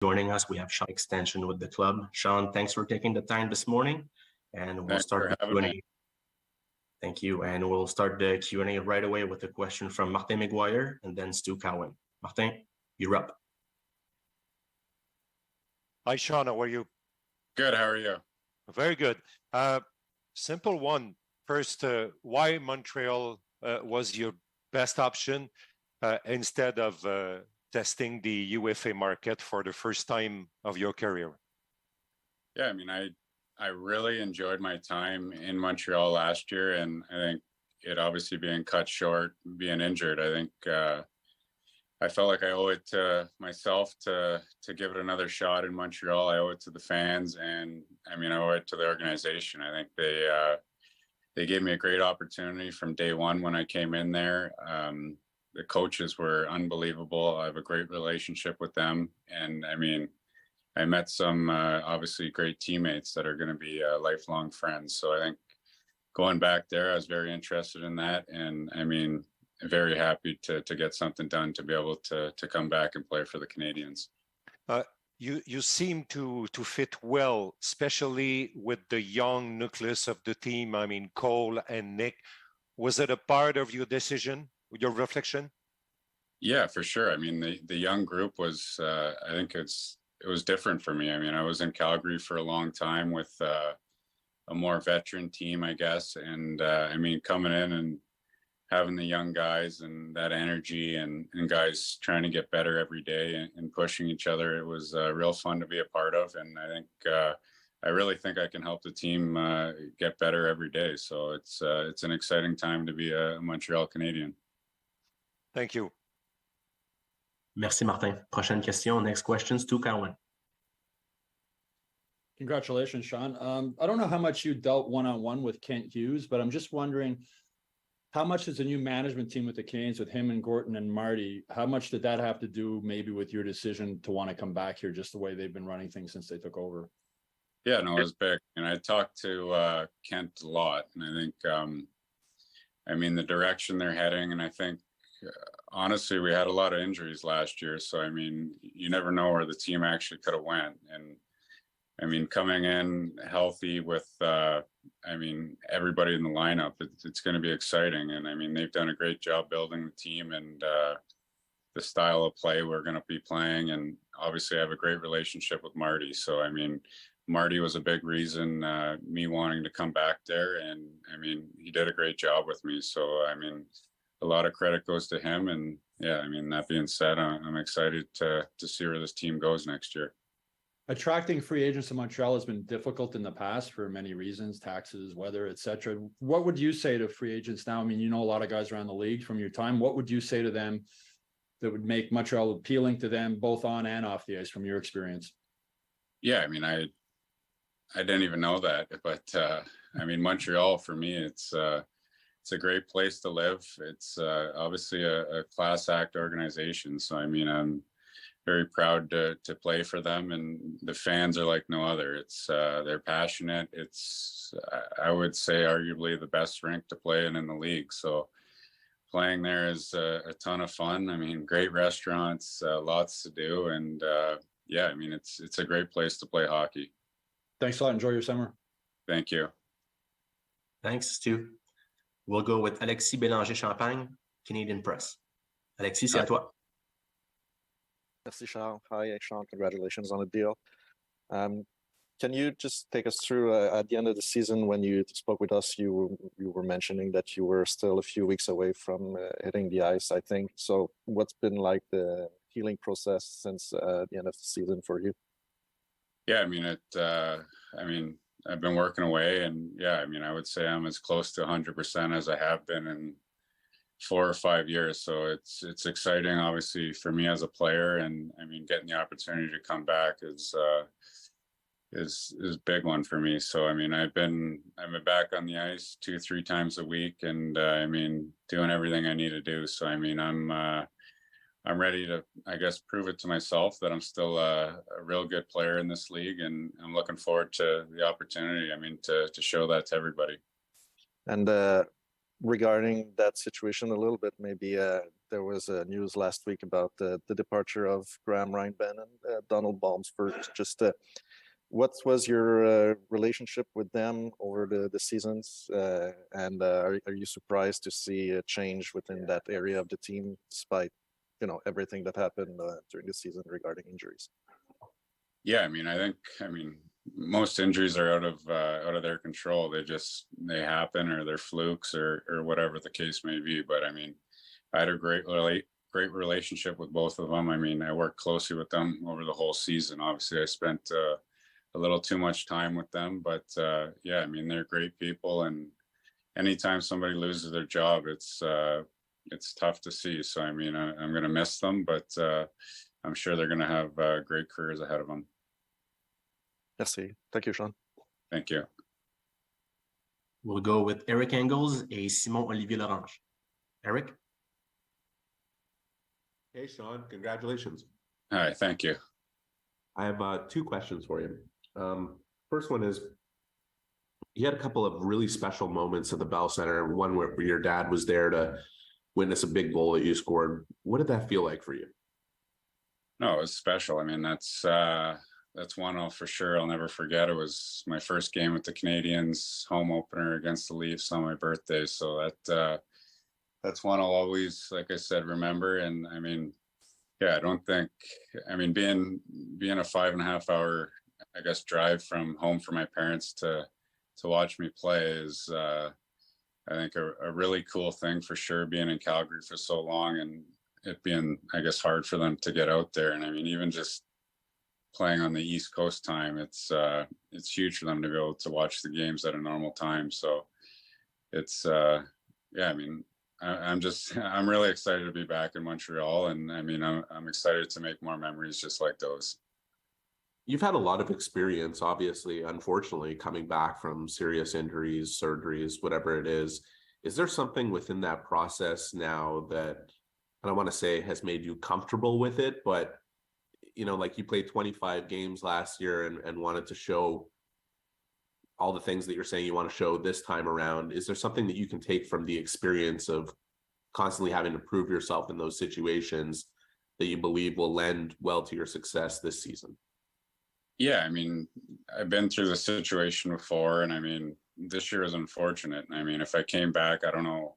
joining us. We have Sean extension with the club. Sean, thanks for taking the time this morning, and we'll start the Q&A. Thank you, and we'll start the Q&A right away with a question from Martin McGuire and then Stu Cowan. Martin, you're up. Hi, Sean. How are you? Good. How are you? Very good. Simple one. First, why Montreal was your best option instead of testing the UFA market for the first time of your career? Yeah, I mean, I really enjoyed my time in Montreal last year, and I think it obviously being cut short, being injured, I think I felt like I owe it to myself to give it another shot in Montreal. I owe it to the fans, and I mean, I owe it to the organization. I think they gave me a great opportunity from day one when I came in there. The coaches were unbelievable. I have a great relationship with them, and I mean, I met some obviously great teammates that are going to be lifelong friends. So I think going back there, I was very interested in that, and I mean, very happy to get something done to be able to come back and play for the Canadiens. You seem to fit well, especially with the young nucleus of the team. I mean, Cole and Nick. Was it a part of your decision, your reflection? Yeah, for sure. I mean, the young group was, I think it was different for me. I mean, I was in Calgary for a long time with a more veteran team, I guess. And I mean, coming in and having the young guys and that energy and guys trying to get better every day and pushing each other, it was real fun to be a part of. And I think I really think I can help the team get better every day. So it's an exciting time to be a Montreal Canadien. Thank you. Merci, Martin. Prochaine question. Next question, Stu Cowan. Congratulations, Sean. I don't know how much you dealt one-on-one with Kent Hughes, but I'm just wondering, how much is the new management team with the Canes, with him and Gorton and Marty, how much did that have to do maybe with your decision to want to come back here, just the way they've been running things since they took over? Yeah, no, it was big. And I talked to Kent a lot. And I think, I mean, the direction they're heading, and I think, honestly, we had a lot of injuries last year. So, I mean, you never know where the team actually could have went. And I mean, coming in healthy with, I mean, everybody in the lineup, it's going to be exciting. And I mean, they've done a great job building the team and the style of play we're going to be playing. And obviously I have a great relationship with Marty. So, I mean, Marty was a big reason me wanting to come back there. And I mean, he did a great job with me. So, I mean, a lot of credit goes to him. And yeah, I mean, that being said, I'm excited to see where this team goes next year. Attracting free agents to Montreal has been difficult in the past for many reasons, taxes, weather, etc. What would you say to free agents now? I mean, you know a lot of guys around the league from your time. What would you say to them that would make Montreal appealing to them both on and off the ice from your experience? Yeah, I mean, I didn't even know that, but I mean, Montreal for me, it's a great place to live. It's obviously a class act organization. So, I mean, I'm very proud to play for them, and the fans are like no other. It's they're passionate. It's I would say arguably the best rink to play in the league. So playing there is a ton of fun. I mean, great restaurants, lots to do, and yeah, I mean, it's a great place to play hockey. Thanks a lot. Enjoy your summer. Thank you. Thanks, Stu. We'll go with Alexis Bélanger-Champagne, Canadian Press. Alexis, c'est à toi. Merci, Sean. Hi, Sean. Congratulations on the deal. Can you just take us through at the end of the season when you spoke with us, you were mentioning that you were still a few weeks away from hitting the ice, I think. So what's been like the healing process since the end of the season for you? Yeah, I mean, I've been working away, and yeah, I mean, I would say I'm as close to 100% as I have been in 4 or 5 years. So it's exciting, obviously, for me as a player, and I mean, getting the opportunity to come back is a big one for me. So I mean, I've been back on the ice 2-3 times a week, and I mean, doing everything I need to do. So I mean, I'm ready to, I guess, prove it to myself that I'm still a real good player in this league, and I'm looking forward to the opportunity. I mean, to show that to everybody. And regarding that situation a little bit, maybe there was news last week about the departure of Graham Reinben and Donald Balmsford. Just what was your relationship with them over the seasons? And are you surprised to see a change within that area of the team, despite everything that happened during the season regarding injuries? Yeah, I mean, most injuries are out of their control. They happen, or they're flukes, or whatever the case may be. But I mean, I had a great relationship with both of them. I mean, I worked closely with them over the whole season. Obviously, I spent a little too much time with them, but yeah, I mean, they're great people, and anytime somebody loses their job, it's tough to see. So I mean, I'm going to miss them, but I'm sure they're going to have great careers ahead of them. Merci. Thank you, Sean. Thank you. We'll go with Eric Engels et Simon Olivier Lorange. Eric? Hey, Sean, congratulations. Hi, thank you. I have 2 questions for you. First one is, you had a couple of really special moments at the Bell Center, one where your dad was there to witness a big goal that you scored. What did that feel like for you? No, it was special. I mean, that's one for sure I'll never forget. It was my first game with the Canadiens, home opener against the Leafs on my birthday. So that's one I'll always, like I said, remember. And I mean, yeah, I mean, being a 5.5 hour, I guess, drive from home for my parents to watch me play is, I think, a really cool thing for sure, being in Calgary for so long and it being, I guess, hard for them to get out there. And I mean, even just playing on the East Coast time, it's huge for them to be able to watch the games at a normal time. So it's, yeah, I mean, I'm really excited to be back in Montreal. And I mean, I'm excited to make more memories just like those. You've had a lot of experience, obviously, unfortunately, coming back from serious injuries, surgeries, whatever it is. Is there something within that process now that, I don't want to say has made you comfortable with it, but, like you played 25 games last year and wanted to show all the things that you're saying you want to show this time around. Is there something that you can take from the experience of constantly having to prove yourself in those situations that you believe will lend well to your success this season? Yeah, I mean, I've been through the situation before, and I mean, this year is unfortunate. I mean, if I came back, I don't know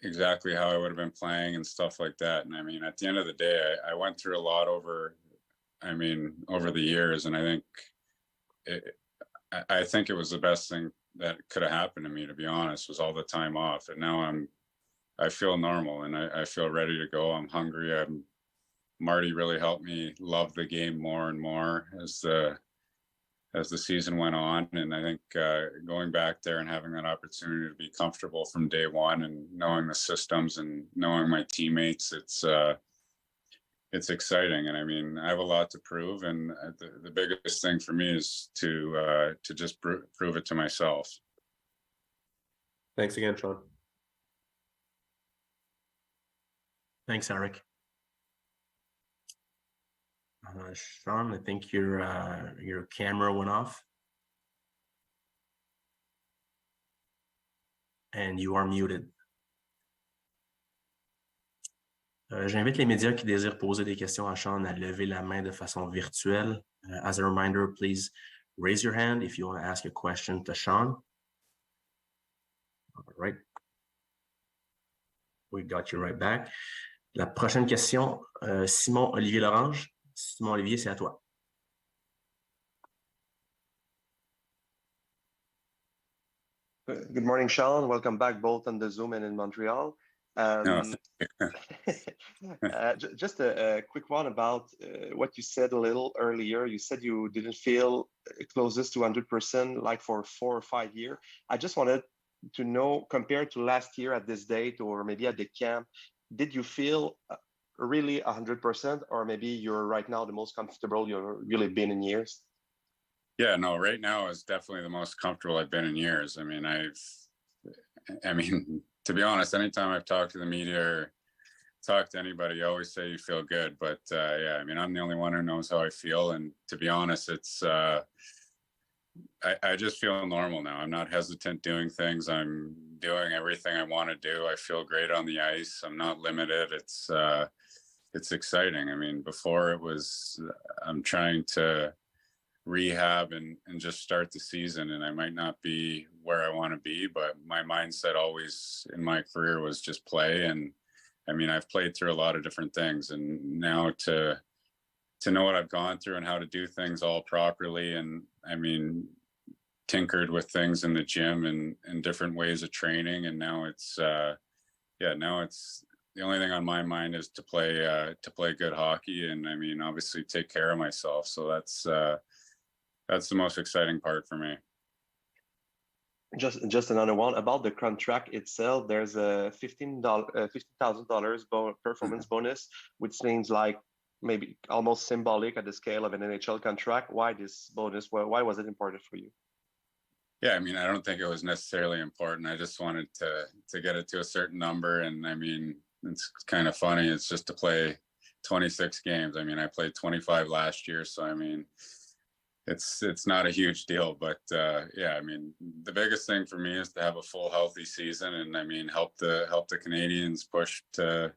exactly how I would have been playing and stuff like that. And I mean, at the end of the day, I went through a lot over the years, and I think it was the best thing that could have happened to me, to be honest, was all the time off. And now I feel normal, and I feel ready to go. I'm hungry. Marty really helped me love the game more and more as the season went on. And I think going back there and having that opportunity to be comfortable from day one and knowing the systems and knowing my teammates, it's exciting. And I mean, I have a lot to prove. And the biggest thing for me is to just prove it to myself. Thanks again, Sean. Thanks, Eric. Sean, I think your camera went off. And you are muted. J'invite les médias qui désirent poser des questions à Sean à lever la main de façon virtuelle. As a reminder, please raise your hand if you want to ask a question to Sean. All right. We got you right back. La prochaine question, Simon Olivier Lorange. Simon Olivier, c'est à toi. Good morning, Sean. Welcome back both on the Zoom and in Montreal. Just a quick one about what you said a little earlier. You said you didn't feel closest to 100% like for 4 or 5 years. I just wanted to know, compared to last year at this date or maybe at the camp, did you feel really 100%, or maybe you're right now the most comfortable you've really been in years? Yeah, no, right now is definitely the most comfortable I've been in years. I mean, to be honest, anytime I've talked to the media or talked to anybody, you always say you feel good. But yeah, I mean, I'm the only one who knows how I feel. And to be honest, it's I just feel normal now. I'm not hesitant doing things. I'm doing everything I want to do. I feel great on the ice. I'm not limited. It's exciting. I mean, before it was, I'm trying to rehab and just start the season, and I might not be where I want to be, but my mindset always in my career was just play. And I mean, I've played through a lot of different things, and now to know what I've gone through and how to do things all properly, and I mean, tinkered with things in the gym and different ways of training, and now it's now it's the only thing on my mind is to play good hockey, and I mean, obviously take care of myself. So that's the most exciting part for me. Just another one about the contract itself. There's a $15,000 performance bonus, which means like maybe almost symbolic at the scale of an NHL contract. Why this bonus? Why was it important for you? Yeah, I mean, I don't think it was necessarily important. I just wanted to get it to a certain number, and I mean, it's kind of funny. It's just to play 26 games. I mean, I played 25 last year, so I mean, it's not a huge deal, but yeah, I mean, the biggest thing for me is to have a full healthy season, and I mean, help the Canadiens push to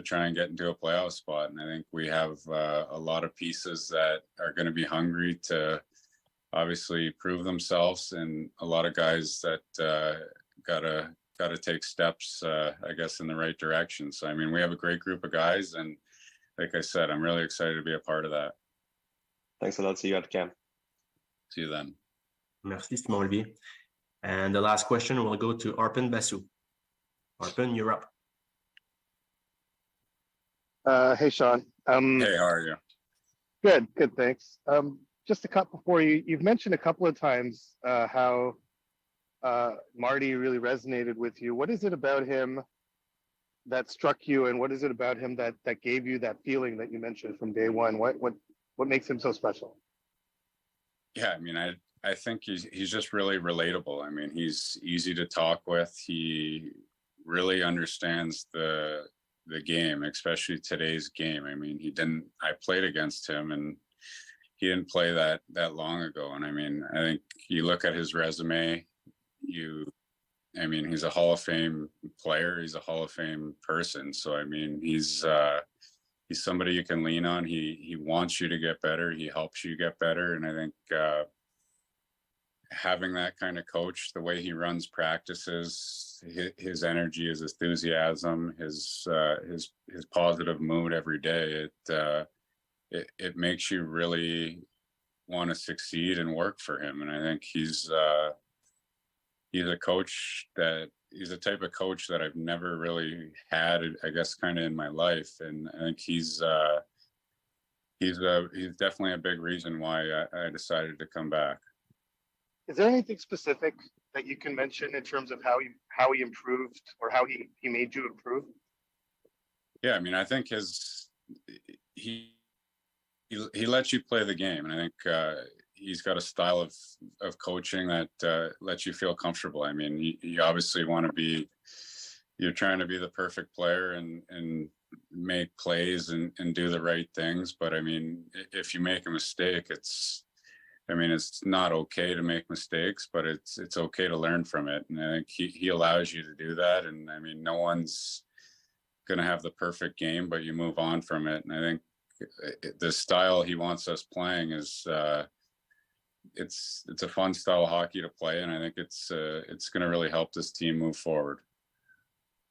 try and get into a playoff spot. And I think we have a lot of pieces that are going to be hungry to obviously prove themselves, and a lot of guys that gotta take steps, I guess, in the right direction. So I mean, we have a great group of guys, and like I said, I'm really excited to be a part of that. Thanks a lot. See you at camp. See you then. Merci, Simon Olivier. And the last question will go to Arpin Basu. Arpin, you're up. Hey, Sean. Hey, how are you? Good, thanks. Just a couple for you. You've mentioned a couple of times how Marty really resonated with you. What is it about him that struck you, and what is it about him that gave you that feeling that you mentioned from day one? What makes him so special? Yeah, I mean, I think he's just really relatable. I mean, he's easy to talk with. He really understands the game, especially today's game. I mean, I played against him, and he didn't play that long ago. And I mean, I think you look at his resume, I mean, he's a Hall of Fame player. He's a Hall of Fame person. So, I mean, he's somebody you can lean on. He wants you to get better. He helps you get better. And I think having that kind of coach, the way he runs practices, his energy, his enthusiasm, his positive mood every day, it makes you really want to succeed and work for him. And I think he's a coach he's a type of coach that I've never really had, I guess, kind of in my life. And I think he's definitely a big reason why I decided to come back. Is there anything specific that you can mention in terms of how he improved, or how he made you improve? Yeah, I mean, I think he lets you play the game, and I think he's got a style of coaching that lets you feel comfortable. I mean, you obviously you're trying to be the perfect player and make plays and do the right things. But I mean, if you make a mistake, it's not okay to make mistakes, but it's okay to learn from it. And I think he allows you to do that. And I mean, no one's going to have the perfect game, but you move on from it. And I think the style he wants us playing is it's a fun style of hockey to play, and I think it's going to really help this team move forward.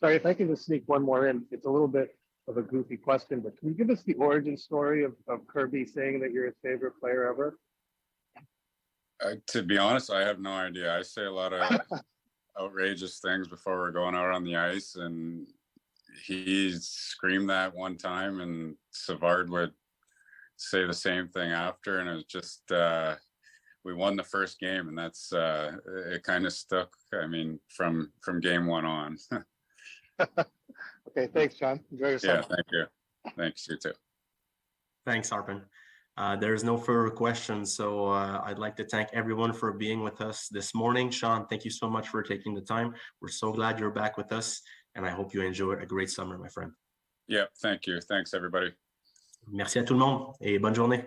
Sorry, if I can just sneak one more in. It's a little bit of a goofy question, but can you give us the origin story of Kirby saying that you're his favorite player ever? To be honest, I have no idea. I say a lot of outrageous things before we're going out on the ice, and he screamed that one time, and Savard would say the same thing after, and it was just we won the first game, and that's it kind of stuck. I mean, from game one on. Okay, thanks, John. Enjoy your summer. Yeah, thank you. Thanks, you too. Thanks, Arpin. There's no further questions, so I'd like to thank everyone for being with us this morning. Sean, thank you so much for taking the time. We're so glad you're back with us, and I hope you enjoy a great summer, my friend. Yeah, thank you. Thanks, everybody. Merci à tout le monde et bonne journée.